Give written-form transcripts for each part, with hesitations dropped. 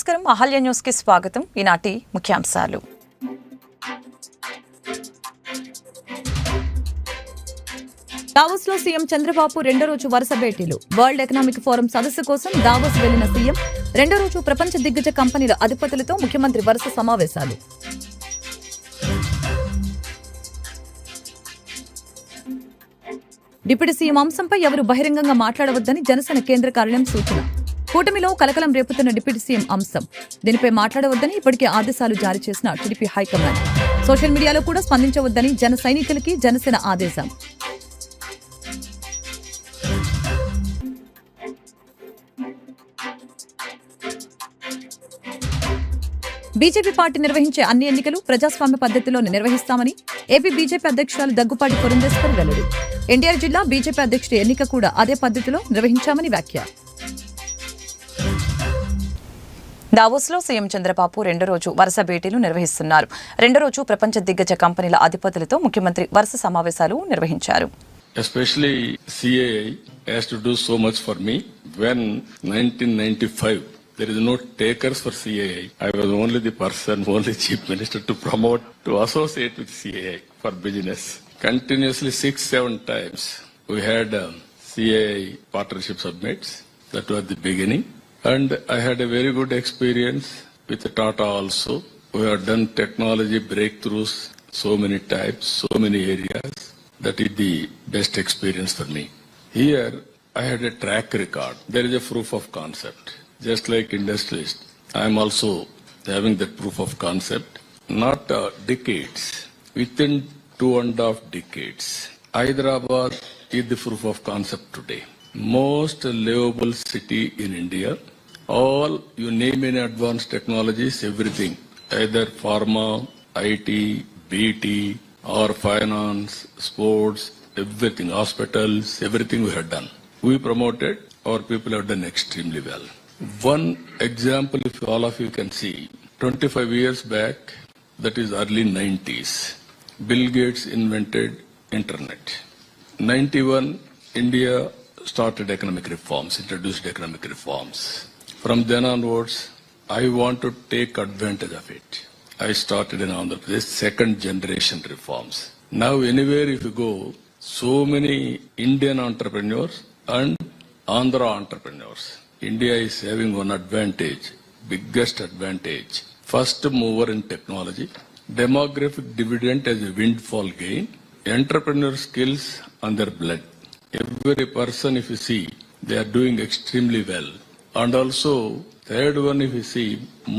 నమస్కారం, అహల్య న్యూస్ కి స్వాగతం. ఈనాటి ముఖ్యాంశాలు. దావోస్ లో సీఎం చంద్రబాబు రెండో రోజు వరుస భేటీలు. వరల్డ్ ఎకనామిక్ ఫోరం సదస్సు కోసం దావోస్ వెళ్లిన సీఎం రెండో రోజు ప్రపంచ దిగ్గజ కంపెనీల అధిపతులతో ముఖ్యమంత్రి వరుస సమావేశాలు. డిప్యూటీ సీఎం అంశంపై ఎవరు బహిరంగంగా మాట్లాడవద్దని జనసేన కేంద్ర కార్యాలయం సూచన. కూటమిలో కలకలం రేపుతున్న డిప్యూటీ సీఎం అంశం, దీనిపై మాట్లాడవద్దని ఇప్పటికే ఆదేశాలు జారీ చేసిన టీడీపీ హైకమాండ్. సోషల్ మీడియాలో కూడా స్పందించవద్దని జన సైనికులకి జనసేన ఆదేశం. బీజేపీ పార్టీ నిర్వహించే అన్ని ఎన్నికలు ప్రజాస్వామ్య పద్ధతిలోనే నిర్వహిస్తామని ఏపీ బీజేపీ అధ్యక్షురాలు దగ్గుపాటి పురంధేశ్వరి వెల్లడి. ఎన్టీఆర్ జిల్లా బీజేపీ అధ్యక్షుడి ఎన్నిక కూడా అదే పద్ధతిలో నిర్వహించామని వ్యాఖ్య. దావోస్ లో సీఎం చంద్రబాబు రెండో రోజు వరుస భేటీలు నిర్వహిస్తున్నారు. రెండో రోజు ప్రపంచ దిగ్గజ కంపెనీల అధిపతులతో ముఖ్యమంత్రి వరుస సమావేశాలు నిర్వహించారు. Especially CAI has to do so much for me. When 1995 there is no takers for CAI. I was only the person, only chief minister to promote, to associate with CAI for business. Continuously 6-7 times we had CAI partnership summits. That was the beginning. And I had a very good experience with Tata also. We have done technology breakthroughs so many types, so many areas. That is the best experience for me. Here I had a track record. There is a proof of concept. Just like industrialist, I am also having that proof of concept. Not decades. Within 2.5 decades, Hyderabad is the proof of concept today. Most livable city in India. All, you name any advanced technologies, everything. Either pharma, IT, BT, or finance, sports, everything, hospitals, everything we have done. We promoted, our people have done extremely well. One example, if all of you can see, 25 years back, that is early 90s, Bill Gates invented internet. 91, India started economic reforms, introduced economic reforms. From then onwards, I want to take advantage of it. I started in Andhra Pradesh, second generation reforms. Now anywhere if you go, so many Indian entrepreneurs and Andhra entrepreneurs. India is having one advantage, biggest advantage. First mover in technology, demographic dividend as a windfall gain, entrepreneur skills on their blood. Every person if you see, they are doing extremely well. And also, third one if you see,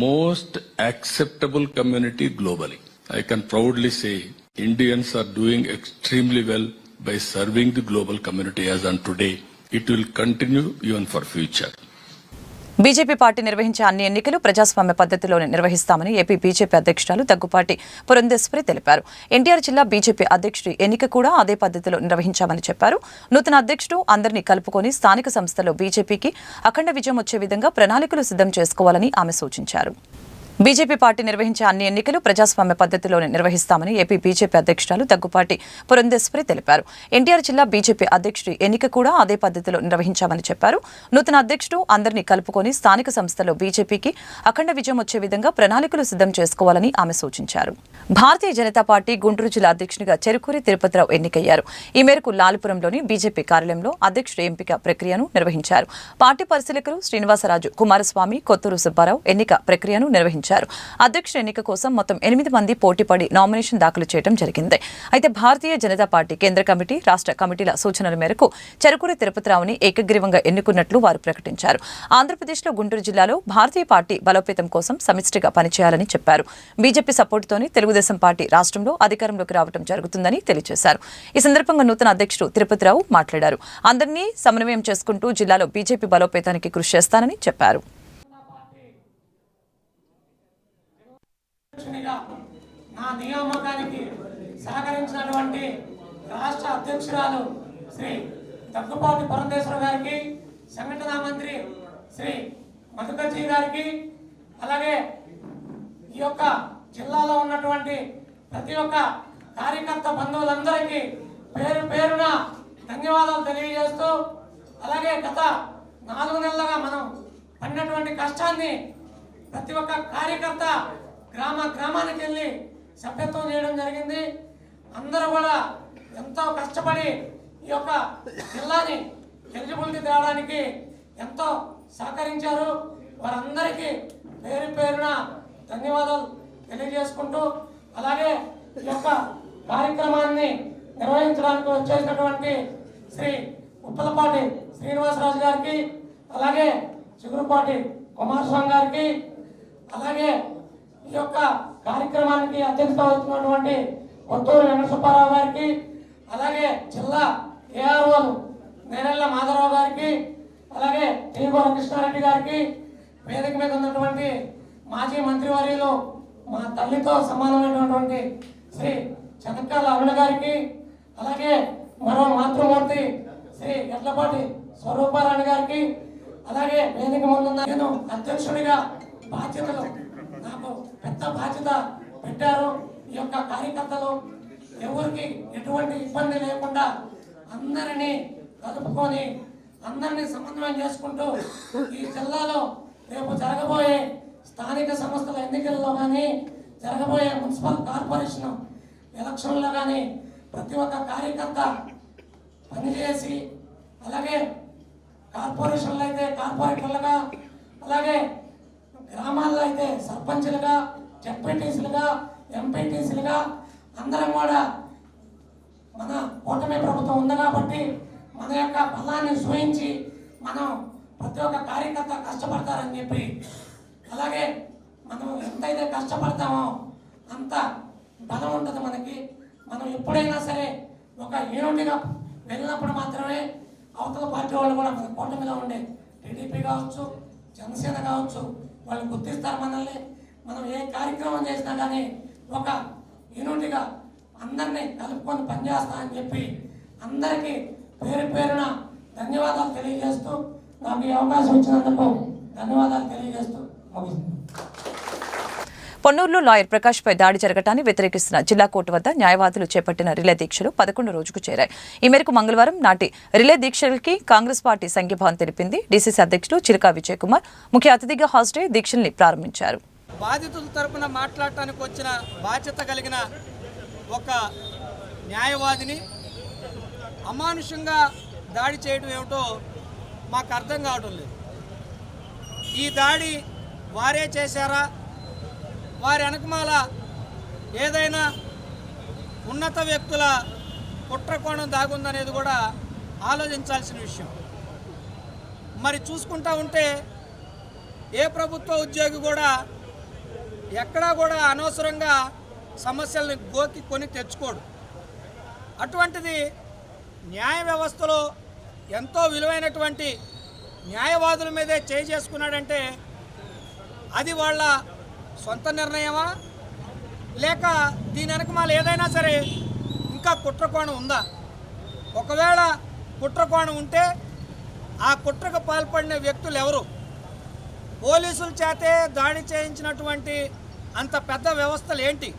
most acceptable community globally. I can proudly say, Indians are doing extremely well by serving the global community as on today. It will continue even for future. BJP party నిర్వహించే అన్ని ఎన్నికలు ప్రజాస్వామ్య పద్ధతిలోనే నిర్వహిస్తామని AP BJP అధ్యక్షురాలు దగ్గుపాటి పురంధేశ్వరి తెలిపారు. ఎన్టీఆర్ జిల్లా BJP అధ్యక్షుడి ఎన్నిక కూడా అదే పద్ధతిలో నిర్వహించామని చెప్పారు. నూతన అధ్యక్షుడు అందరినీ కలుపుకొని స్థానిక సంస్థల్లో బీజేపీకి అఖండ విజయం వచ్చే విధంగా ప్రణాళికలు సిద్ధం చేసుకోవాలని ఆమె సూచించారు. బీజేపీ పార్టీ నిర్వహించే అన్ని ఎన్నికలు ప్రజాస్వామ్య పద్ధతిలోనే నిర్వహిస్తామని ఏపీ బీజేపీ అధ్యక్షురాలు దగ్గుపాటి పురంధేశ్వరి తెలిపారు. ఎన్టీఆర్ జిల్లా బీజేపీ అధ్యక్షుడి ఎన్నిక కూడా అదే పద్ధతిలో నిర్వహించామని చెప్పారు. నూతన అధ్యక్షుడు అందరినీ కలుపుకొని స్థానిక సంస్థల్లో బీజేపీకి అఖండ విజయం వచ్చే విధంగా ప్రణాళికలు సిద్ధం చేసుకోవాలని ఆమె సూచించారు. భారతీయ జనతా పార్టీ గుంటూరు జిల్లా అధ్యక్షునిగా చెరుకూరి తిరుపతిరావు ఎన్నికయ్యారు. ఈ మేరకు లాలిపురంలోని బీజేపీ కార్యాలయంలో అధ్యక్షుడి ఎంపిక ప్రక్రియను నిర్వహించారు. పార్టీ పరిశీలకులు శ్రీనివాసరాజు, కుమారస్వామి, కొత్తూరు సుబ్బారావు ఎన్నిక ప్రక్రియను నిర్వహించారు. అధ్యక్షుడి ఎన్నిక కోసం మొత్తం 8 మంది పోటీపడి నామినేషన్ దాఖలు చేయడం జరిగింది. అయితే భారతీయ జనతా పార్టీ కేంద్ర కమిటీ, రాష్ట్ర కమిటీల సూచనల మేరకు చెరుకూరి తిరుపతిరావుని ఏకగ్రీవంగా ఎన్నుకున్నట్లు వారు ప్రకటించారు. ఆంధ్రప్రదేశ్లో గుంటూరు జిల్లాలో భారతీయ పార్టీ బలోపేతం కోసం సమిష్టిగా పనిచేయాలని చెప్పారు. బీజేపీ సపోర్టుతోనే తెలుగుదేశం పార్టీ రాష్ట్రంలో అధికారంలోకి రావడం జరుగుతుందని తెలియజేశారు. ఈ సందర్భంగా నూతన అధ్యక్షుడు తిరుపతిరావు మాట్లాడారు. అందరినీ సమన్వయం చేసుకుంటూ జిల్లాలో బీజేపీ బలోపేతానికి కృషి చేస్తానని చెప్పారు. నా నియామకానికి సహకరించినటువంటి రాష్ట్ర అధ్యక్షురాలు శ్రీ దగ్గుపాటి పురంధేశ్వరి గారికి, సంఘటనా మంత్రి శ్రీ మధుకర్జీ గారికి, అలాగే ఈ యొక్క జిల్లాలో ఉన్నటువంటి ప్రతి ఒక్క కార్యకర్త బంధువులందరికీ పేరు పేరున ధన్యవాదాలు తెలియజేస్తూ, అలాగే గత 4 నెలలుగా మనం పడినటువంటి కష్టాన్ని ప్రతి ఒక్క కార్యకర్త గ్రామానికి వెళ్ళి సభ్యత్వం చేయడం జరిగింది. అందరూ కూడా ఎంతో కష్టపడి ఈ యొక్క జిల్లాని ఎలిజిబిలిటీ తేవడానికి ఎంతో సహకరించారు. వారందరికీ పేరు పేరున ధన్యవాదాలు తెలియజేసుకుంటూ, అలాగే ఈ యొక్క కార్యక్రమాన్ని నిర్వహించడానికి వచ్చేసినటువంటి శ్రీ ఉప్పలపాటి శ్రీనివాసరాజు గారికి, అలాగే చిగురుపాటి కుమారస్వామి గారికి, అలాగే ఈ యొక్క కార్యక్రమానికి అధ్యక్షత వహిస్తున్నటువంటి కొత్తూరు వెంకటసుబ్బారావు గారికి, అలాగే జిల్లా ఏఆర్ఓలు నేరెళ్ల మాధవరావు గారికి, అలాగే టీగోర కృష్ణారెడ్డి గారికి, వేదిక మీద ఉన్నటువంటి మాజీ మంత్రివర్యులు మా తల్లితో సమానమైనటువంటి శ్రీ చనక్కాల అరుణ గారికి, అలాగే మరో మాతృమూర్తి శ్రీ ఎడ్లపాటి స్వరూపారాణి గారికి, అలాగే వేదిక ముందున్న నేను అధ్యక్షుడిగా బాధ్యతలు నాకు పెద్ద బాధ్యత పెట్టారు. ఈ యొక్క కార్యకర్తలు ఎవరికి ఎటువంటి ఇబ్బంది లేకుండా అందరినీ కలుపుకొని అందరినీ సమన్వయం చేసుకుంటూ ఈ జిల్లాలో రేపు జరగబోయే స్థానిక సంస్థల ఎన్నికల్లో కానీ జరగబోయే మున్సిపల్ కార్పొరేషన్ ఎలక్షన్లో కానీ ప్రతి ఒక్క కార్యకర్త పనిచేసి, అలాగే కార్పొరేషన్లు అయితే కార్పొరేటర్లుగా, అలాగే గ్రామాల్లో అయితే సర్పంచులుగా, జెడ్పీటీసీలుగా, ఎంపీటీసీలుగా అందరం కూడా మన కూటమి ప్రభుత్వం ఉంది కాబట్టి మన యొక్క బలాన్ని సూచించి మనం ప్రతి ఒక్క కార్యకర్త కష్టపడతారని చెప్పి, అలాగే మనం ఎంతైతే కష్టపడతామో అంత బలం ఉంటుంది మనకి. మనం ఎప్పుడైనా సరే ఒక యూనిట్గా వెళ్ళినప్పుడు మాత్రమే అవతల పార్టీ వాళ్ళు కూడా మన కూటమిలో ఉండే టీడీపీ కావచ్చు, జనసేన కావచ్చు, వాళ్ళు గుర్తిస్తారు మనల్ని. మనం ఏ కార్యక్రమం చేసినా కానీ ఒక యూనిట్గా అందరినీ కలుపుకొని పనిచేస్తామని చెప్పి అందరికీ పేరు పేరున ధన్యవాదాలు తెలియజేస్తూ, నాకు ఈ అవకాశం ఇచ్చినందుకు ధన్యవాదాలు తెలియజేస్తూ ముగిస్తున్నాను. పొన్నూరులో లాయర్ ప్రకాష్పై దాడి జరగటాన్ని వ్యతిరేకిస్తున్న జిల్లా కోర్టు వద్ద న్యాయవాదులు చేపట్టిన రిలే దీక్షలు 11 రోజుకు చేరాయి. ఈ మేరకు మంగళవారం నాటి రిలే దీక్షలకి కాంగ్రెస్ పార్టీ సంఘీభావం తెలిపింది. డీసీసీ అధ్యక్షుడు చిలకా విజయ్ కుమార్ ముఖ్య అతిథిగా హాజరై దీక్షల్ని ప్రారంభించారు. బాధితుల తరపున మాట్లాడటానికి వచ్చిన బాధ్యత కలిగిన ఒక న్యాయవాదిని అమానుషంగా దాడి చేయడం ఏమిటో మాకు అర్థం కావడం లేదు. ఈ దాడి వారే చేశారా, వారి వెనకమాల ఏదైనా ఉన్నత వ్యక్తుల కుట్రకోణం దాగుందనేది కూడా ఆలోచించాల్సిన విషయం. మరి చూసుకుంటా ఉంటే ఏ ప్రభుత్వ ఉద్యోగి కూడా ఎక్కడా కూడా అనవసరంగా సమస్యల్ని గోకి కొని తెచ్చుకోడు. అటువంటిది న్యాయ వ్యవస్థలో ఎంతో విలువైనటువంటి న్యాయవాదుల మీదే చేయి చేసుకున్నాడంటే అది వాళ్ళ సొంత నిర్ణయమా, లేక దీని వెనకమాల ఏదైనా సరే ఇంకా కుట్రకోణం ఉందా? ఒకవేళ కుట్రకోణం ఉంటే ఆ కుట్రకు పాల్పడిన వ్యక్తులు ఎవరు? పోలీసుల చేతే దాడి చేయించినటువంటి అంత పెద్ద వ్యవస్థలు ఏంటి?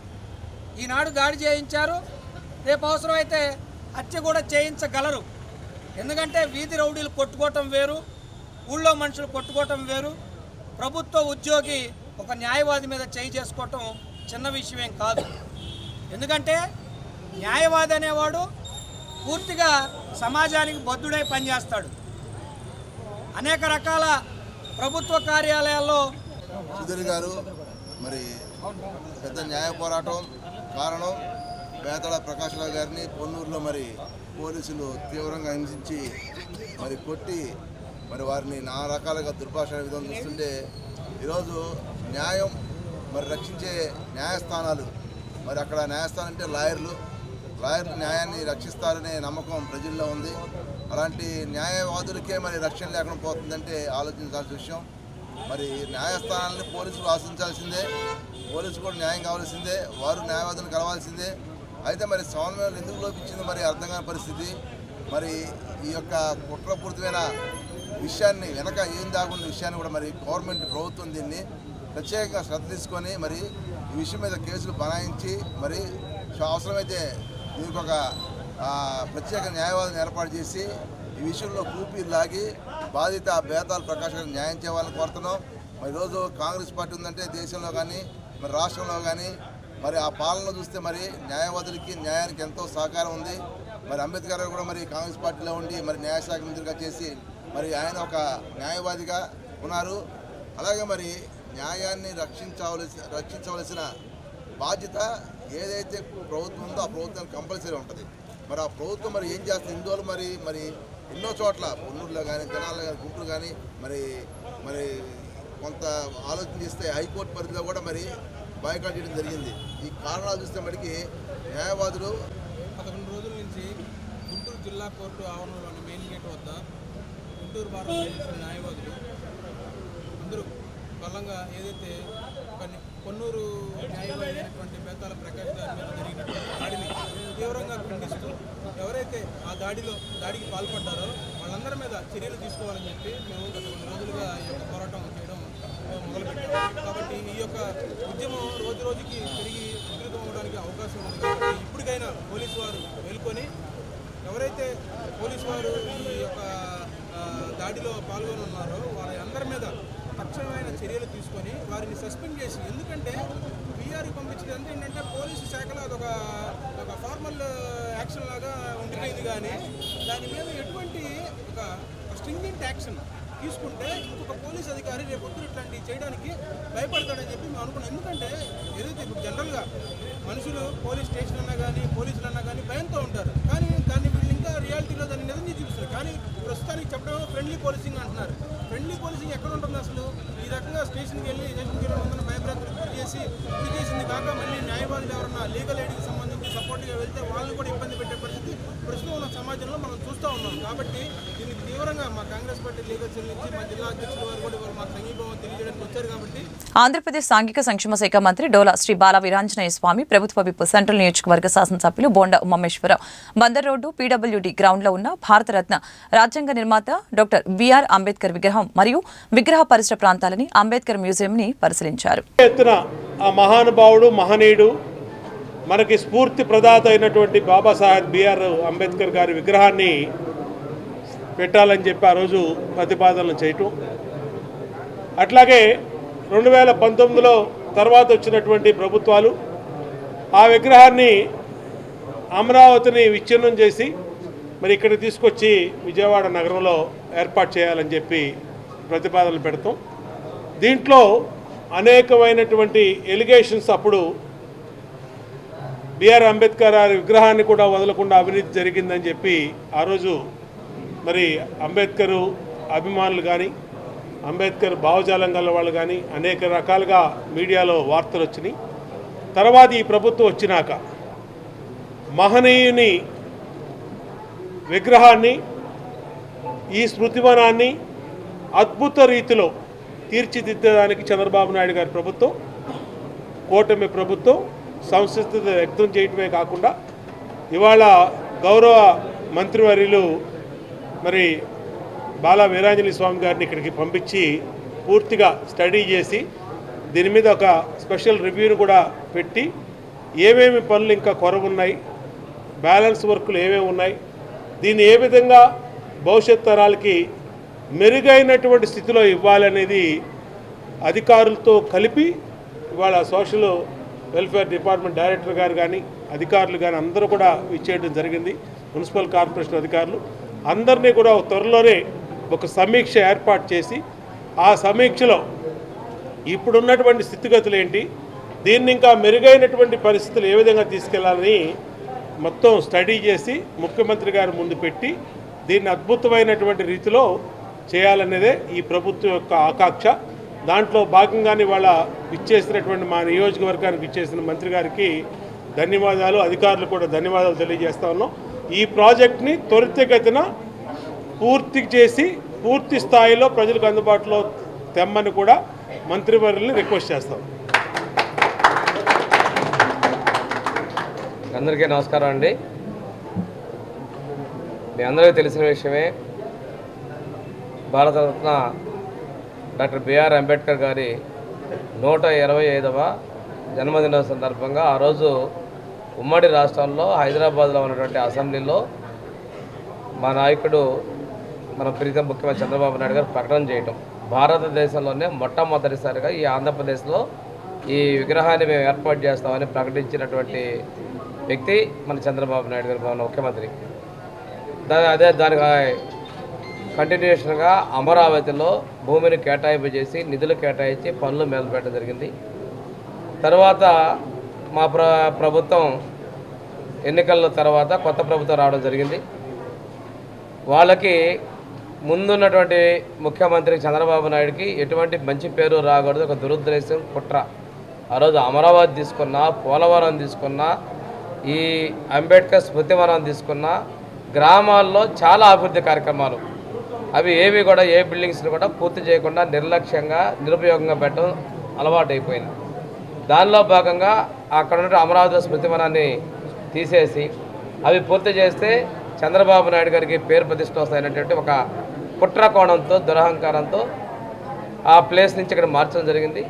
ఈనాడు దాడి చేయించారు, రేపు అవసరమైతే హత్య కూడా చేయించగలరు. ఎందుకంటే వీధి రౌడీలు కొట్టుకోవటం వేరు, ఊళ్ళో మనుషులు కొట్టుకోవటం వేరు. ప్రభుత్వ ఉద్యోగి ఒక న్యాయవాది మీద చేయి చేసుకోవటం చిన్న విషయమేం కాదు. ఎందుకంటే న్యాయవాది అనేవాడు పూర్తిగా సమాజానికి బద్ధుడై పనిచేస్తాడు. అనేక రకాల ప్రభుత్వ కార్యాలయాల్లో సుధీర్ గారు మరి పెద్ద న్యాయ పోరాటం కారణం బేతళ ప్రకాశ్రావు గారిని పొన్నూరులో మరి పోలీసులు తీవ్రంగా హింసించి మరి కొట్టి మరి వారిని నానా రకాలుగా దుర్భాషణ విధంగా చూస్తుంటే ఈరోజు న్యాయం మరి రక్షించే న్యాయస్థానాలు మరి అక్కడ న్యాయస్థానం అంటే లాయర్లు న్యాయాన్ని రక్షిస్తారనే నమ్మకం ప్రజల్లో ఉంది. అలాంటి న్యాయవాదులకే మరి రక్షణ లేకుండా పోతుందంటే ఆలోచించాల్సిన విషయం. మరి న్యాయస్థానాలని పోలీసులు ఆశించాల్సిందే, పోలీసులు కూడా న్యాయం కావాల్సిందే, వారు న్యాయవాదులను కలవాల్సిందే. అయితే మరి సమన్వయం ఎందుకు లోపించింది మరి అర్థం కాని పరిస్థితి. మరి ఈ యొక్క కుట్రపూరితమైన విషయాన్ని వెనక ఏం దాగున్న విషయాన్ని కూడా మరి గవర్నమెంట్ ప్రభుత్వం దీన్ని ప్రత్యేకంగా శ్రద్ధ తీసుకొని మరి ఈ విషయం మీద కేసులు బనాయించి మరి అవసరమైతే దీనికి ఒక ప్రత్యేక న్యాయవాదిని ఏర్పాటు చేసి ఈ విషయంలో కూపీలు లాగి బాధిత బేతాళ ప్రకాష్ గారికి న్యాయం చేయాలని కోరుతున్నాం. మరి ఈరోజు కాంగ్రెస్ పార్టీ ఉందంటే దేశంలో కానీ మరి రాష్ట్రంలో కానీ మరి ఆ పాలన చూస్తే మరి న్యాయవాదులకి న్యాయానికి ఎంతో సహకారం ఉంది. మరి అంబేద్కర్ గారు కూడా మరి కాంగ్రెస్ పార్టీలో ఉండి మరి న్యాయశాఖ మంత్రిగా చేసి మరి ఆయన ఒక న్యాయవాదిగా ఉన్నారు. అలాగే మరి న్యాయాన్ని రక్షించవలసిన బాధ్యత ఏదైతే ప్రభుత్వం ఉందో ఆ ప్రభుత్వం కంపల్సరీ ఉంటుంది. మరి ఆ ప్రభుత్వం మరి ఏం చేస్తుంది ఇందువల్ల మరి ఎన్నో చోట్ల పొన్నూరులో కానీ జనాల్లో కానీ గుంటూరు కానీ మరి కొంత ఆలోచన చేస్తే హైకోర్టు పరిధిలో కూడా మరి బాయ్కాట్ చేయడం జరిగింది. ఈ కారణాలు చూస్తే మటుకి న్యాయవాదులు 11 రోజుల నుంచి గుంటూరు జిల్లా కోర్టు ఆవరణలోని మెయిన్ గేట్ వద్ద గుంటూరు బార్ అసోసియేషన్ న్యాయవాదులు అందరూ బలంగా ఏదైతే పొన్నూరు న్యాయవాది అయినటువంటి బేతాళ ప్రకాష్ గారి మీద జరిగినటువంటి దాడిని తీవ్రంగా ఖండిస్తూ ఎవరైతే ఆ దాడికి పాల్పడ్డారో వాళ్ళందరి మీద చర్యలు తీసుకోవాలని చెప్పి మేము గత 2 రోజులుగా ఈ యొక్క పోరాటం చేయడం మొదలుపెట్టాము. కాబట్టి ఈ యొక్క ఉద్యమం రోజు రోజుకి పెరిగి ఉధృతం అవ్వడానికి అవకాశం ఉంది. కాబట్టి ఇప్పటికైనా పోలీసు వారు మేల్కొని ఎవరైతే పోలీసు వారు ఈ యొక్క దాడిలో పాల్గొని ఉన్నారో వారి అందరి మీద తక్షణమైన చర్యలు తీసుకొని వారిని సస్పెండ్ చేసి, ఎందుకంటే బీఆర్కి పంపించడం ఏంటంటే పోలీసు శాఖలో అదొక ఫార్మల్ యాక్షన్ లాగా ఉండిపోయింది. కానీ దాని మీద ఎటువంటి ఒక స్ట్రింజెంట్ యాక్షన్ తీసుకుంటే ఇంకొక పోలీస్ అధికారి రేపొద్దు ఇట్లాంటివి చేయడానికి భయపడతాడని చెప్పి మేము అనుకున్నాం. ఎందుకంటే ఏదైతే ఇప్పుడు జనరల్గా మనుషులు పోలీస్ స్టేషన్ అన్నా కానీ పోలీసులు అన్నా కానీ భయంతో ఉంటారు. కానీ దాన్ని వీళ్ళు ఇంకా రియాలిటీలో దాన్ని నిజంగా చూపిస్తారు. కానీ ప్రస్తుతానికి చెప్పడం ఫ్రెండ్లీ పోలీసింగ్ అంటున్నారు. ఫ్రెండ్లీ పోలీసింగ్ ఎక్కడ ఉంటుంది అసలు? ఈ రకంగా స్టేషన్కి వెళ్ళి అందరినీ భయభ్రాంతులకు గురి చేసింది కాక మళ్ళీ న్యాయవాదులు ఎవరన్నా లీగల్ ఎయిడ్కి సంబంధించి సపోర్ట్గా వెళ్తే వాళ్ళని కూడా ఇబ్బంది పెట్టే పరిస్థితి ప్రస్తుతం ఉన్న సమాజంలో మనం చూస్తూ ఉన్నాం. కాబట్టి దీనికి తీవ్రంగా మా కాంగ్రెస్ పార్టీ లీగల్ సెల్ నుంచి మా జిల్లా అధ్యక్షుల వారు కూడా మాకు సంఘీభావం తెలియజేయడానికి వచ్చారు. కాబట్టి ఆంధ్రప్రదేశ్ సాంఘిక సంక్షేమ శాఖ మంత్రి డోలా శ్రీ బాల వీరాంజనేయ స్వామి, ప్రభుత్వ విప్ సెంట్రల్ నియోజకవర్గ శాసనసభ్యులు బోండా ఉమామేశ్వరరావు బందర్ రోడ్డు పీడబ్ల్యూడీ గ్రౌండ్లో ఉన్న భారతరత్న రాజ్యాంగ నిర్మాత డాక్టర్ బిఆర్ అంబేద్కర్ విగ్రహం మరియు విగ్రహ పరిసర ప్రాంతాలని అంబేద్కర్ మ్యూజియంని పరిశీలించారు. ఆ మహానుభావుడు మహనీయుడు మనకి స్ఫూర్తి ప్రదాత అయినటువంటి బాబాసాహెబ్ బిఆర్ అంబేద్కర్ గారి విగ్రహాన్ని పెట్టాలని చెప్పి ఆ రోజు ప్రతిపాదనలు చేయటం, అట్లాగే 2019లో తర్వాత వచ్చినటువంటి ప్రభుత్వాలు ఆ విగ్రహాన్ని అమరావతిని విచ్ఛిన్నం చేసి మరి ఇక్కడ తీసుకొచ్చి విజయవాడ నగరంలో ఏర్పాటు చేయాలని చెప్పి ప్రతిపాదనలు పెడతాం. దీంట్లో అనేకమైనటువంటి ఎలిగేషన్స్ అప్పుడు బిఆర్ అంబేద్కర్ గారి విగ్రహాన్ని కూడా వదలకుండా అవినీతి జరిగిందని చెప్పి ఆ రోజు మరి అంబేద్కర్ అభిమానులు కానీ అంబేద్కర్ భావజాలం గల వాళ్ళు కానీ అనేక రకాలుగా మీడియాలో వార్తలు వచ్చినాయి. తర్వాత ఈ ప్రభుత్వం వచ్చినాక మహనీయుని విగ్రహాన్ని ఈ స్మృతివనాన్ని అద్భుత రీతిలో తీర్చిదిద్దడానికి చంద్రబాబు నాయుడు గారి ప్రభుత్వం, కూటమి ప్రభుత్వం సంసిద్ధత వ్యక్తం చేయటమే కాకుండా ఇవాళ గౌరవ మంత్రివర్యులు మరి బాలా వీరాంజనేయ స్వామి గారిని ఇక్కడికి పంపించి పూర్తిగా స్టడీ చేసి దీని మీద ఒక స్పెషల్ రివ్యూను కూడా పెట్టి ఏమేమి పనులు ఇంకా కొరవున్నాయి, బ్యాలెన్స్ వర్కులు ఏమేమి ఉన్నాయి, దీన్ని ఏ విధంగా భవిష్యత్ తరాలకి మెరుగైనటువంటి స్థితిలో ఇవ్వాలనేది అధికారులతో కలిపి ఇవాళ సోషల్ వెల్ఫేర్ డిపార్ట్మెంట్ డైరెక్టర్ గారు కానీ అధికారులు కానీ అందరూ కూడా ఇచ్చేయడం జరిగింది. మున్సిపల్ కార్పొరేషన్ అధికారులు అందరినీ కూడా త్వరలోనే ఒక సమీక్ష ఏర్పాటు చేసి ఆ సమీక్షలో ఇప్పుడున్నటువంటి స్థితిగతులు ఏంటి, దీన్ని ఇంకా మెరుగైనటువంటి పరిస్థితులు ఏ విధంగా తీసుకెళ్లాలని మొత్తం స్టడీ చేసి ముఖ్యమంత్రి గారి ముందు పెట్టి దీన్ని అద్భుతమైనటువంటి రీతిలో చేయాలనేదే ఈ ప్రభుత్వం యొక్క ఆకాంక్ష. దాంట్లో భాగంగానే వాళ్ళ ఇచ్చేసినటువంటి మా నియోజకవర్గానికి ఇచ్చేసిన మంత్రి గారికి ధన్యవాదాలు, అధికారులు కూడా ధన్యవాదాలు తెలియజేస్తా ఉన్నాం. ఈ ప్రాజెక్ట్ని త్వరితగతిన పూర్తి చేసి పూర్తి స్థాయిలో ప్రజలకు అందుబాటులో తెమ్మని కూడా మంత్రివర్యుల్ని రిక్వెస్ట్ చేస్తాం. అందరికీ నమస్కారం అండి. మీ అందరికీ తెలిసిన విషయమే, భారతరత్న డాక్టర్ బిఆర్ అంబేద్కర్ గారి 125వ జన్మదిన సందర్భంగా ఆ రోజు ఉమ్మడి రాష్ట్రాల్లో హైదరాబాద్లో ఉన్నటువంటి అసెంబ్లీలో మా నాయకుడు మన ప్రీతం ముఖ్యమంత్రి చంద్రబాబు నాయుడు గారు ప్రకటన చేయటం, భారతదేశంలోనే మొట్టమొదటిసారిగా ఈ ఆంధ్రప్రదేశ్లో ఈ విగ్రహాన్ని మేము ఏర్పాటు చేస్తామని ప్రకటించినటువంటి వ్యక్తి మన చంద్రబాబు నాయుడు గారు, మన ముఖ్యమంత్రి. దానికి కంటిన్యూషన్గా అమరావతిలో భూమిని కేటాయింపు చేసి నిధులు కేటాయించి పనులు మొదలుపెట్టడం జరిగింది. తర్వాత మా ప్రభుత్వం ఎన్నికల తర్వాత కొత్త ప్రభుత్వం రావడం జరిగింది. వాళ్ళకి ముందున్నటువంటి ముఖ్యమంత్రి చంద్రబాబు నాయుడుకి ఎటువంటి మంచి పేరు రాకూడదు, ఒక దురుద్దేశం, కుట్ర. ఆ రోజు అమరావతి తీసుకున్నా, పోలవరం తీసుకున్నా, ఈ అంబేద్కర్ స్మృతివనం తీసుకున్నా, గ్రామాల్లో చాలా అభివృద్ధి కార్యక్రమాలు అవి ఏవి కూడా ఏ బిల్డింగ్స్ని కూడా పూర్తి చేయకుండా నిర్లక్ష్యంగా నిరుపయోగంగా పెట్టడం అలవాటు అయిపోయింది. దానిలో భాగంగా అక్కడ ఉన్న అమరావతి స్మృతివనాన్ని తీసేసి అవి పూర్తి చేస్తే చంద్రబాబు నాయుడు గారికి పేరు ప్రతిష్ట వస్తాయనేటువంటి ఒక కుట్ర కోణంతో, దురహంకారంతో ఆ ప్లేస్ నుంచి ఇక్కడ మార్చడం జరిగింది.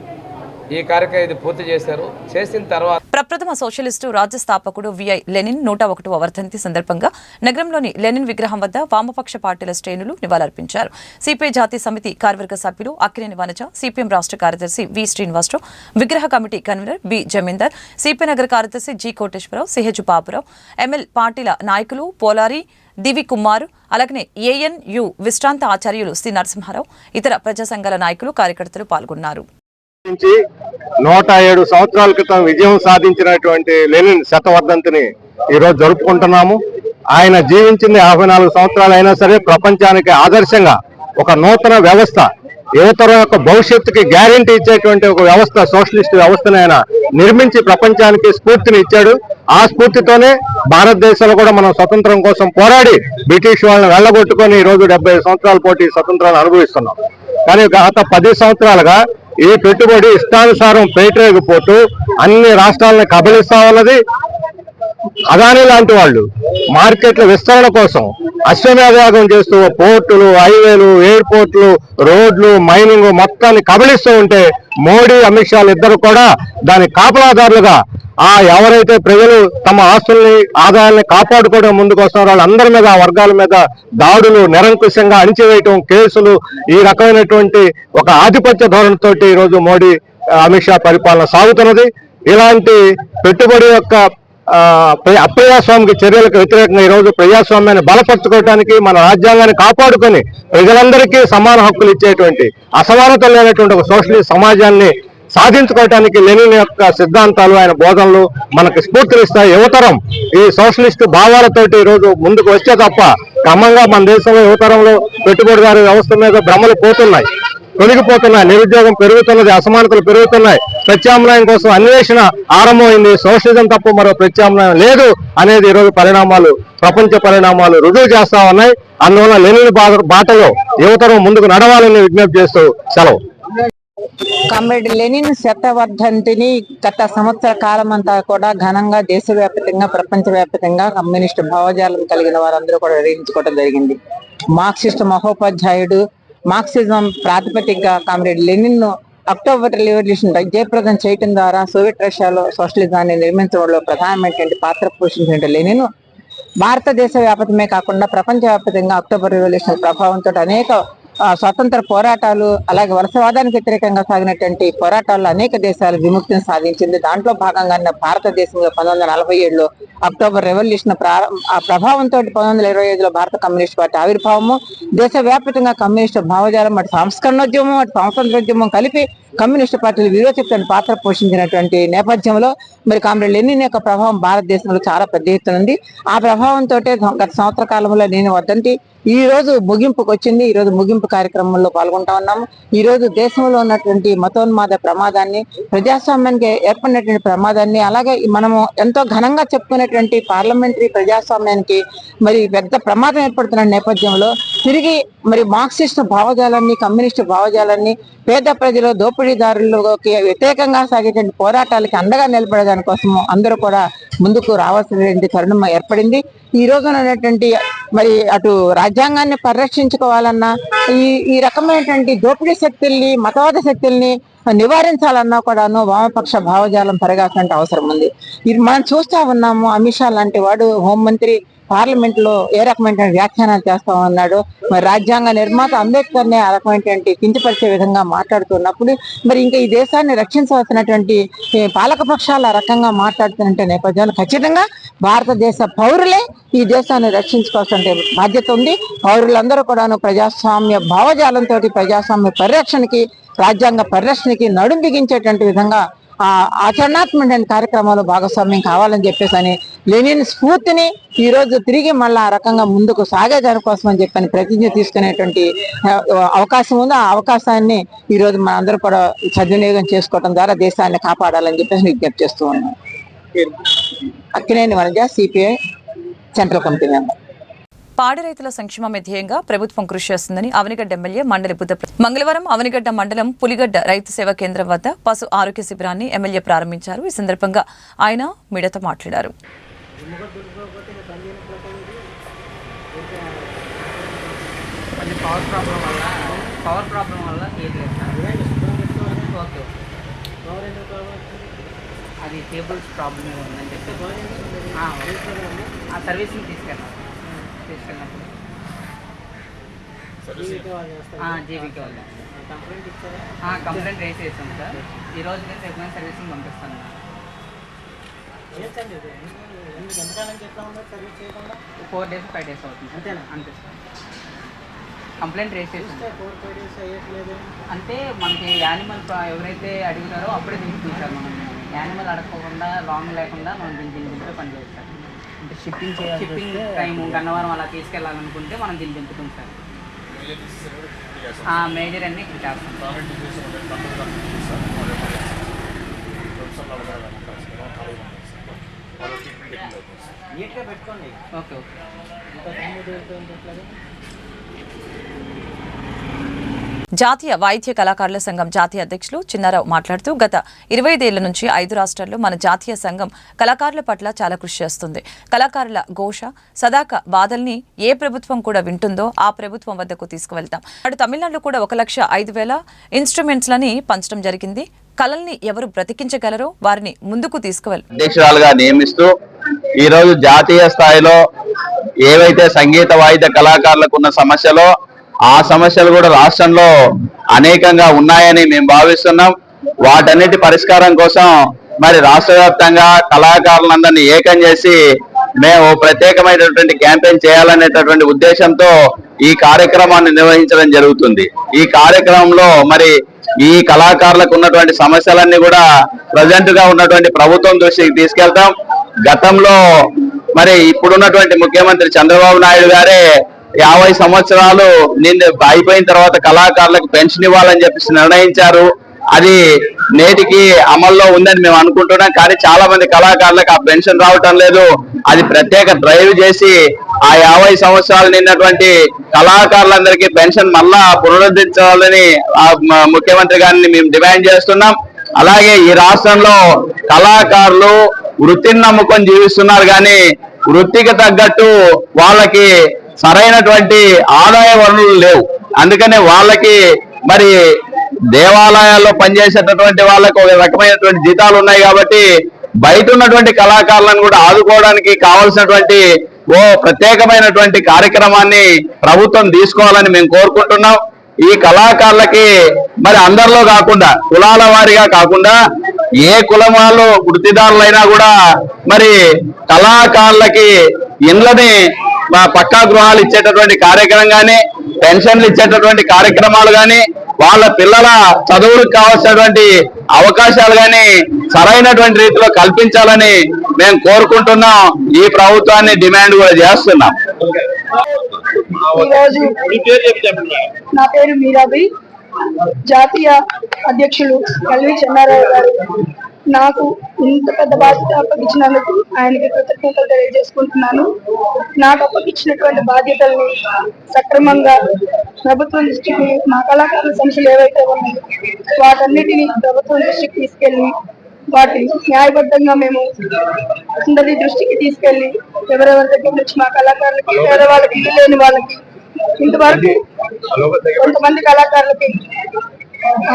ఈ కార్యక్రమం ఇది పూర్తి చేశారు. చేసిన తర్వాత ప్రప్రథమ సోషలిస్టు రాజ్య స్థాపకుడు విఐ లెనిన్ 101వ వర్ధంతి సందర్భంగా నగరంలోని లెనిన్ విగ్రహం వద్ద వామపక్ష పార్టీల శ్రేణులు నివాళులర్పించారు. సిపిఐ జాతీయ సమితి కార్యవర్గ సభ్యులు అక్కినేని వనజ, సిపిఎం రాష్ట్ర కార్యదర్శి వి శ్రీనివాసరావు, విగ్రహ committee convener B zamindar, CPI నగర కార్యదర్శి G Koteswararao, CH Baburao, ML పార్టీల నాయకులు పోలారి, దివి కుమార్, అలాగనే ఏఎన్యు విశ్రాంత ఆచార్యులు సి నరసింహారావు, ఇతర ప్రజా సంఘాల నాయకులు, కార్యకర్తలు పాల్గొన్నారు. 107 సంవత్సరాల క్రితం విజయం సాధించినటువంటి లెనిన్ శతవర్ధంతిని ఈరోజు జరుపుకుంటున్నాము. ఆయన జీవించింది 54 సంవత్సరాలు అయినా సరే ప్రపంచానికి ఆదర్శంగా ఒక నూతన వ్యవస్థ, యువతరం యొక్క భవిష్యత్తుకి గ్యారెంటీ ఇచ్చేటువంటి ఒక వ్యవస్థ, సోషలిస్ట్ వ్యవస్థను ఆయన నిర్మించి ప్రపంచానికి స్ఫూర్తిని ఇచ్చాడు. ఆ స్ఫూర్తితోనే భారతదేశంలో కూడా మనం స్వతంత్రం కోసం పోరాడి బ్రిటిష్ వాళ్ళని వెళ్ళగొట్టుకొని ఈరోజు 75 సంవత్సరాల పోటీ స్వతంత్రాన్ని అనుభవిస్తున్నాం. కానీ గత 10 సంవత్సరాలుగా ఈ పెట్టుబడి ఇష్టానుసారం పేటరేగిపోతూ అన్ని రాష్ట్రాలను కబలిస్తా ఉన్నది. అదానీ లాంటి వాళ్ళు మార్కెట్ల విస్తరణ కోసం అశ్వమేధయాగం చేస్తూ పోర్టులు, హైవేలు, ఎయిర్పోర్ట్లు, రోడ్లు, మైనింగ్ మొత్తాన్ని కబలిస్తూ ఉంటే మోడీ, అమిత్ షాలు ఇద్దరు కూడా దాని కాపలాదారులుగా ఎవరైతే ప్రజలు తమ ఆస్తుల్ని, ఆదాయాల్ని కాపాడుకోవడం ముందుకు వస్తున్నారో వాళ్ళందరి మీద, ఆ వర్గాల మీద దాడులు నిరంకుశంగా అణిచివేయటం, కేసులు, ఈ రకమైనటువంటి ఒక ఆధిపత్య ధోరణితోటి ఈరోజు మోడీ, అమిత్ షా పరిపాలన సాగుతున్నది. ఇలాంటి పెట్టుబడి యొక్క అప్రజాస్వామిక చర్యలకు వ్యతిరేకంగా ఈరోజు ప్రజాస్వామ్యాన్ని బలపరచుకోవడానికి, మన రాజ్యాంగాన్ని కాపాడుకొని ప్రజలందరికీ సమాన హక్కులు ఇచ్చేటువంటి, అసమానతలు లేనటువంటి ఒక సోషలిస్ట్ సమాజాన్ని సాధించుకోవటానికి లెనిన్ యొక్క సిద్ధాంతాలు, ఆయన బోధనలు మనకు స్ఫూర్తినిస్తాయి. యువతరం ఈ సోషలిస్ట్ భావాలతోటి ఈరోజు ముందుకు వచ్చే తప్ప క్రమంగా మన దేశంలో యువతరంలో పెట్టుబడిదారు వ్యవస్థ మీద భ్రమలు పోతున్నాయి, తొలగిపోతున్నాయి, నిరుద్యోగం పెరుగుతున్నది, అసమానతలు పెరుగుతున్నాయి. ప్రత్యామ్నాయం కోసం అన్వేషణ ఆరంభమైంది. సోషలిజం తప్ప మరో ప్రత్యామ్నాయం లేదు అనేది ఈరోజు ప్రపంచ పరిణామాలు రుజువు చేస్తా ఉన్నాయి. అందువల్ల లెనిన్ బాటలో యువతరం ముందుకు నడవాలని విజ్ఞప్తి చేస్తూ సెలవు. కామ్రేడ్ లెనిన్ శతవర్ధంతిని గత సంవత్సర కాలం అంతా కూడా ఘనంగా దేశవ్యాప్తంగా, ప్రపంచవ్యాప్తంగా కమ్యూనిస్టు భావజాలం కలిగిన వారందరూ కూడా నిర్వహించుకోవడం జరిగింది. మార్క్సిస్ట్ మహోపాధ్యాయుడు, మార్క్సిజం ప్రాతిపదికగా కామ్రేడ్ లెనిన్ ను అక్టోబర్ రివల్యూషన్ జయప్రదం చేయడం ద్వారా సోవియట్ రష్యాలో సోషలిజాన్ని నిర్మించడంలో ప్రధానమైనటువంటి పాత్ర పోషించిన లెనిన్ భారతదేశ వ్యాప్తమే కాకుండా ప్రపంచ వ్యాప్తంగా అక్టోబర్ రివల్యూషన్ ప్రభావంతో అనేక స్వతంత్ర పోరాటాలు, అలాగే వలసవాదానికి వ్యతిరేకంగా సాగినటువంటి పోరాటాల్లో అనేక దేశాలు విముక్తిని సాధించింది. దాంట్లో భాగంగానే భారతదేశంలో 1947లో అక్టోబర్ రెవల్యూషన్ ఆ ప్రభావంతో 1925లో భారత కమ్యూనిస్ట్ పార్టీ ఆవిర్భావము, దేశవ్యాప్తంగా కమ్యూనిస్టు భావజాలం, అటు సంస్కరణోద్యమం, అటు స్వాతంత్రోద్యమం కలిపి కమ్యూనిస్టు పార్టీలు విరోచితమైన పాత్ర పోషించినటువంటి నేపథ్యంలో మరి కామ్రేడ్ లెనిన్ యొక్క ప్రభావం భారతదేశంలో చాలా పెద్ద ఎత్తున ఉంది. ఆ ప్రభావంతో గత సంవత్సర కాలంలో నేను వద్దంటి ఈ రోజు ముగింపుకు వచ్చింది. ఈ రోజు ముగింపు కార్యక్రమంలో పాల్గొంటా ఉన్నాము. ఈ రోజు దేశంలో ఉన్నటువంటి మతోన్మాద ప్రమాదాన్ని, ప్రజాస్వామ్యానికి ఏర్పడినటువంటి ప్రమాదాన్ని, అలాగే మనము ఎంతో ఘనంగా చెప్పుకునేటువంటి పార్లమెంటరీ ప్రజాస్వామ్యానికి మరి పెద్ద ప్రమాదం ఏర్పడుతున్న నేపథ్యంలో తిరిగి మరి మార్క్సిస్ట్ భావజాలాన్ని, కమ్యూనిస్టు భావజాలాన్ని పేద ప్రజలు, దోపిడీదారులకి వ్యతిరేకంగా సాగేటువంటి పోరాటాలకి అండగా నిలబడేదాని కోసము అందరూ కూడా ముందుకు రావాల్సినటువంటి తరుణం ఏర్పడింది. ఈ రోజున ఉన్నటువంటి మరి అటు రాజ్యాంగాన్ని పరిరక్షించుకోవాలన్నా, ఈ రకమైనటువంటి దోపిడీ శక్తుల్ని, మతవాద శక్తుల్ని నివారించాలన్నా కూడాను వామపక్ష భావజాలం పెరగాల్సిన అవసరం ఉంది. ఇది మనం చూస్తా ఉన్నాము. అమిత్ షా లాంటి వాడు హోంమంత్రి పార్లమెంట్ లో ఏ రకమైన వ్యాఖ్యానాలు చేస్తా ఉన్నాడు. మరి రాజ్యాంగ నిర్మాత అంబేద్కర్ ని ఆ రకమైనటువంటి కించపరిచే విధంగా మాట్లాడుతున్నప్పుడు మరి ఇంకా ఈ దేశాన్ని రక్షించవలసినటువంటి పాలక పక్షాలు ఆ రకంగా మాట్లాడుతున్న నేపథ్యంలో ఖచ్చితంగా భారతదేశ పౌరులే ఈ దేశాన్ని రక్షించుకోవాల్సిన బాధ్యత ఉంది. పౌరులందరూ కూడాను ప్రజాస్వామ్య భావజాలంతో ప్రజాస్వామ్య పరిరక్షణకి, రాజ్యాంగ పరిరక్షణకి నడుం బిగించేటువంటి విధంగా ఆచరణాత్మకమైన కార్యక్రమాలు భాగస్వామ్యం కావాలని చెప్పేసి లెనిన్ స్ఫూర్తిని ఈ రోజు తిరిగి మళ్ళీ ఆ రకంగా ముందుకు సాగే దానికోసం అని చెప్పని ప్రతిజ్ఞ తీసుకునేటువంటి అవకాశం ఉంది. ఆ అవకాశాన్ని ఈ రోజు మన అందరూ కూడా సద్వినియోగం చేసుకోవడం ద్వారా దేశాన్ని కాపాడాలని చెప్పేసి విజ్ఞప్తి చేస్తూ ఉన్నాం. Akkineni Vanaja, CPI central committee member. పాడి రైతుల సంక్షేమమే ధ్యేయంగా ప్రభుత్వం కృషి చేస్తుందని అవనిగడ్డ ఎమ్మెల్యే మండలి మంగళవారం అవనిగడ్డ మండలం పులిగడ్డ రైతు సేవా కేంద్రం వద్ద పశు ఆరోగ్య శిబిరాన్ని ఎమ్మెల్యే ప్రారంభించారు. ఈ సందర్భంగా ఆయన మీడియాతో మాట్లాడారు. అది టేబుల్స్ ప్రాబ్లమ్ ఉందని చెప్పి సర్వీసింగ్ తీసుకెళ్ళినప్పుడు జీవికి వాళ్ళు కంప్లైంట్ రేస్ చేసాం సార్. ఈ రోజు నేను రేపు సర్వీసింగ్ పంపిస్తాను. 4 days 5 days అవుతుంది అంతే సార్. కంప్లైంట్ రేస్ చేసాం అంటే మనకి యానిమల్ ఎవరైతే అడిగినారో అప్పుడే దింపుతుంది సార్. మనం యానిమల్ అడగకుండా లాంగ్ లేకుండా మనం దీన్ని దింపుతో పని చేస్తాం. అంటే షిప్పింగ్ టైం గన్నవరం అలా తీసుకెళ్ళాలనుకుంటే మనం దీన్ని దింపుతాం సార్. మేజర్ అన్నీ ఇక్కడ చేస్తాం. నీట్గా పెట్టుకోండి. Okay okay. జాతీయ వైద్య కళాకారుల సంఘం జాతీయ అధ్యక్షులు చిన్నారావు మాట్లాడుతూ గత 25 ఏళ్ల నుంచి 5 రాష్ట్రాల్లో మన జాతీయ సంఘం కళాకారుల పట్ల చాలా కృషి చేస్తుంది. కళాకారుల ఘోష సదాక బాధల్ని ఏ ప్రభుత్వం కూడా వింటుందో ఆ ప్రభుత్వం వద్దకు తీసుకువెళ్తాం. అటు తమిళనాడులో కూడా 1,05,000 ఇన్స్ట్రుమెంట్స్లని పంచడం జరిగింది. కళల్ని ఎవరు బ్రతికించగలరో వారిని ముందుకు అధ్యక్షురాలుగా నియమిస్తూ ఈ రోజు జాతీయ స్థాయిలో ఏవైతే సంగీత వాయిద్య కళాకారులకు ఉన్న సమస్యలో ఆ సమస్యలు కూడా రాష్ట్రంలో అనేకంగా ఉన్నాయని మేము భావిస్తున్నాం. వాటన్నిటి పరిష్కారం కోసం మరి రాష్ట్ర వ్యాప్తంగా కళాకారులందరినీ ఏకం చేసి మేము ప్రత్యేకమైనటువంటి క్యాంపెయిన్ చేయాలనేటటువంటి ఉద్దేశంతో ఈ కార్యక్రమాన్ని నిర్వహించడం జరుగుతుంది. ఈ కార్యక్రమంలో మరి ఈ కళాకారులకు ఉన్నటువంటి సమస్యలన్నీ కూడా ప్రజెంట్ గా ఉన్నటువంటి ప్రభుత్వం దృష్టికి తీసుకెళ్తాం. గతంలో మరి ఇప్పుడున్నటువంటి ముఖ్యమంత్రి చంద్రబాబు నాయుడు గారే 50 సంవత్సరాలు అయిపోయిన తర్వాత కళాకారులకు పెన్షన్ ఇవ్వాలని చెప్పేసి నిర్ణయించారు. అది నేటికి అమల్లో ఉందని మేము అనుకుంటున్నాం. కానీ చాలా మంది కళాకారులకు ఆ పెన్షన్ రావటం లేదు. అది ప్రత్యేక డ్రైవ్ చేసి ఆ 50 సంవత్సరాలు నిన్నటువంటి కళాకారులందరికీ పెన్షన్ మళ్ళా పునరుద్ధరించాలని ముఖ్యమంత్రి గారిని మేము డిమాండ్ చేస్తున్నాం. అలాగే ఈ రాష్ట్రంలో కళాకారులు వృత్తిని నమ్ముకొని జీవిస్తున్నారు, కానీ వృత్తికి తగ్గట్టు వాళ్ళకి సరైనటువంటి ఆదాయ వనరులు లేవు. అందుకనే వాళ్ళకి మరి దేవాలయాల్లో పనిచేసేటటువంటి వాళ్ళకు ఒక రకమైనటువంటి జీతాలు ఉన్నాయి. కాబట్టి బయట ఉన్నటువంటి కళాకారులను కూడా ఆదుకోవడానికి కావాల్సినటువంటి ఓ ప్రత్యేకమైనటువంటి కార్యక్రమాన్ని ప్రభుత్వం తీసుకోవాలని మేము కోరుకుంటున్నాం. ఈ కళాకారులకి మరి అందరిలో కాకుండా కులాల వారిగా కాకుండా ఏ కులం వాళ్ళు వృత్తిదారులైనా కూడా మరి కళాకారులకి ఇండ్లని పక్కా గృహాలు ఇచ్చేటటువంటి కార్యక్రమం కానీ, పెన్షన్లు ఇచ్చేటటువంటి కార్యక్రమాలు కానీ, వాళ్ళ పిల్లల చదువులకు కావాల్సినటువంటి అవకాశాలు కానీ సరైనటువంటి రీతిలో కల్పించాలని మేము కోరుకుంటున్నాం. ఈ ప్రభుత్వాన్ని డిమాండ్ కూడా చేస్తున్నాం. నా పేరు మీరాబి, జాతీయ అధ్యక్షులు కల్వి చెన్నారావు గారు నాకు ఇంత పెద్ద బాధ్యత అప్పగించినందుకు ఆయనకి కృతజ్ఞతలు తెలియజేసుకుంటున్నాను. నాకు అప్పగించినటువంటి బాధ్యతల్ని సక్రమంగా ప్రభుత్వం దృష్టికి, మా కళాకారుల సమస్యలు ఏవైతే ఉన్నాయో వాటన్నిటిని ప్రభుత్వం దృష్టికి తీసుకెళ్లి వాటిని న్యాయబద్ధంగా మేము అందరి దృష్టికి తీసుకెళ్లి ఎవరెవరి దగ్గర నుంచి మా కళాకారులకి, పేదవాళ్ళకి, ఇల్లు లేని వాళ్ళకి, ఇంతవరకు కొంతమంది కళాకారులకి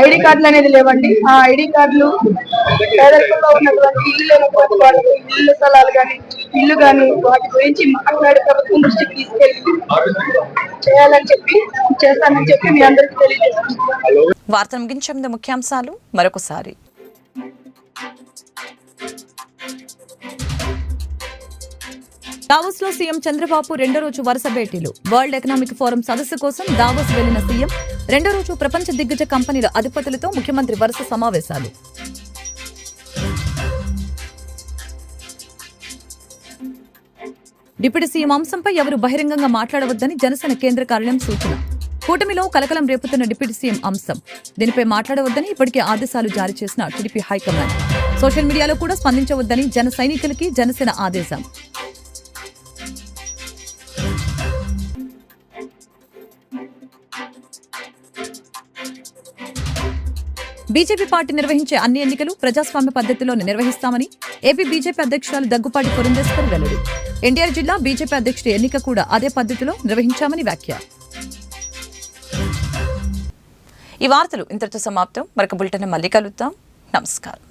ఐడి కార్డులు అనేది లేవండి. ఆ ఐడి కార్డులు పేదరికంలో ఉన్నటువంటి ఇల్లు లేనటువంటి వాళ్ళకి ఇల్లు స్థలాలు కానీ ఇల్లు కానీ వాటి గురించి మాట్లాడి ప్రభుత్వం దృష్టికి తీసుకెళ్ళి చేయాలని చెప్పి చేస్తానని చెప్పి మీ అందరికీ తెలియజేస్తున్నాను. వార్త ముగించే ముందు ముఖ్యాంశాలు మరొకసారి. దావోస్ లో సీఎం చంద్రబాబు రెండో రోజు వరుస భేటీలు. వరల్డ్ ఎకనామిక్ ఫోరం సదస్సు కోసం దావోస్ వెళ్లిన సీఎం రెండో రోజు ప్రపంచ దిగ్గజ కంపెనీల అధిపతులతో ముఖ్యమంత్రి వరుస సమావేశాలు. డిప్యూటీ సీఎం అంశంపై ఎవరు బహిరంగంగా మాట్లాడవద్దని జనసేన కేంద్ర కార్యాలయం సూచన. కూటమిలో కలకలం రేపుతున్న డిప్యూటీ సీఎం అంశం. దీనిపై మాట్లాడవద్దని ఇప్పటికే ఆదేశాలు జారీ చేసిన టీడీపీ హైకమాండ్. సోషల్ మీడియాలో కూడా స్పందించవద్దని జన సైనికులకి జనసేన ఆదేశం. బీజేపీ పార్టీ నిర్వహించే అన్ని ఎన్నికలు ప్రజాస్వామ్య పద్ధతిలోనే నిర్వహిస్తామని ఏపీ బీజేపీ అధ్యక్షురాలు దగ్గుపాటి పురంధేశ్వరి వెల్లడి. ఎన్టీఆర్ జిల్లా బీజేపీ అధ్యక్షుడి ఎన్నిక కూడా అదే పద్ధతిలో నిర్వహించామని వ్యాఖ్య. ఈ వార్తలు ఇంతటితో సమాప్తం. మరొక బులెటిన్ మళ్ళీ కలుద్దాం. నమస్కారం.